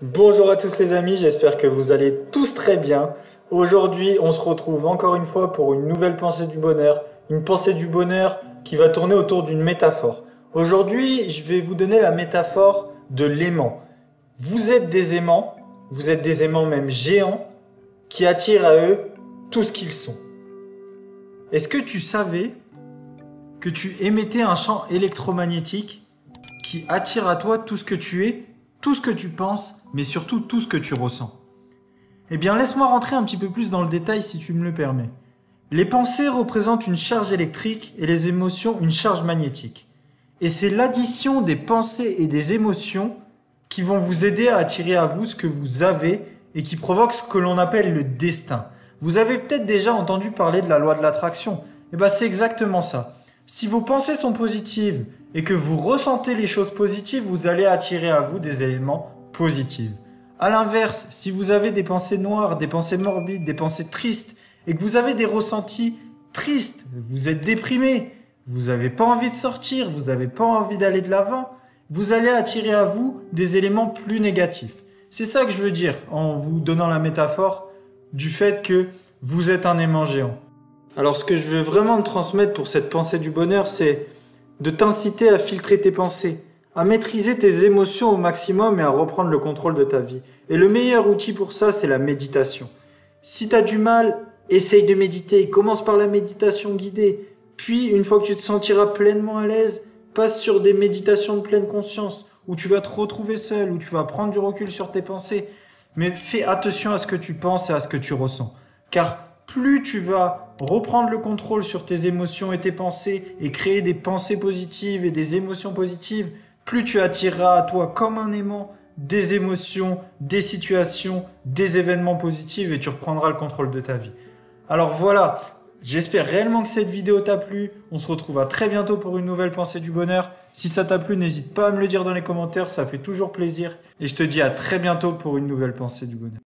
Bonjour à tous les amis, j'espère que vous allez tous très bien. Aujourd'hui, on se retrouve encore une fois pour une nouvelle pensée du bonheur. Une pensée du bonheur qui va tourner autour d'une métaphore. Aujourd'hui, je vais vous donner la métaphore de l'aimant. Vous êtes des aimants même géants qui attirent à eux tout ce qu'ils sont. Est-ce que tu savais que tu émettais un champ électromagnétique qui attire à toi tout ce que tu es, tout ce que tu penses, mais surtout tout ce que tu ressens? Eh bien, laisse-moi rentrer un petit peu plus dans le détail si tu me le permets. Les pensées représentent une charge électrique et les émotions une charge magnétique. Et c'est l'addition des pensées et des émotions qui vont vous aider à attirer à vous ce que vous avez et qui provoque ce que l'on appelle le destin. Vous avez peut-être déjà entendu parler de la loi de l'attraction. Eh bien, c'est exactement ça. Si vos pensées sont positives et que vous ressentez les choses positives, vous allez attirer à vous des éléments positifs. A l'inverse, si vous avez des pensées noires, des pensées morbides, des pensées tristes, et que vous avez des ressentis tristes, vous êtes déprimé, vous n'avez pas envie de sortir, vous n'avez pas envie d'aller de l'avant, vous allez attirer à vous des éléments plus négatifs. C'est ça que je veux dire en vous donnant la métaphore du fait que vous êtes un aimant géant. Alors ce que je veux vraiment te transmettre pour cette pensée du bonheur, c'est de t'inciter à filtrer tes pensées, à maîtriser tes émotions au maximum et à reprendre le contrôle de ta vie. Et le meilleur outil pour ça, c'est la méditation. Si tu as du mal, essaye de méditer. Commence par la méditation guidée. Puis, une fois que tu te sentiras pleinement à l'aise, passe sur des méditations de pleine conscience, où tu vas te retrouver seul, où tu vas prendre du recul sur tes pensées. Mais fais attention à ce que tu penses et à ce que tu ressens. Car plus tu vas reprendre le contrôle sur tes émotions et tes pensées et créer des pensées positives et des émotions positives, plus tu attireras à toi comme un aimant des émotions, des situations, des événements positifs et tu reprendras le contrôle de ta vie. Alors voilà, j'espère réellement que cette vidéo t'a plu. On se retrouve à très bientôt pour une nouvelle pensée du bonheur. Si ça t'a plu, n'hésite pas à me le dire dans les commentaires, ça fait toujours plaisir. Et je te dis à très bientôt pour une nouvelle pensée du bonheur.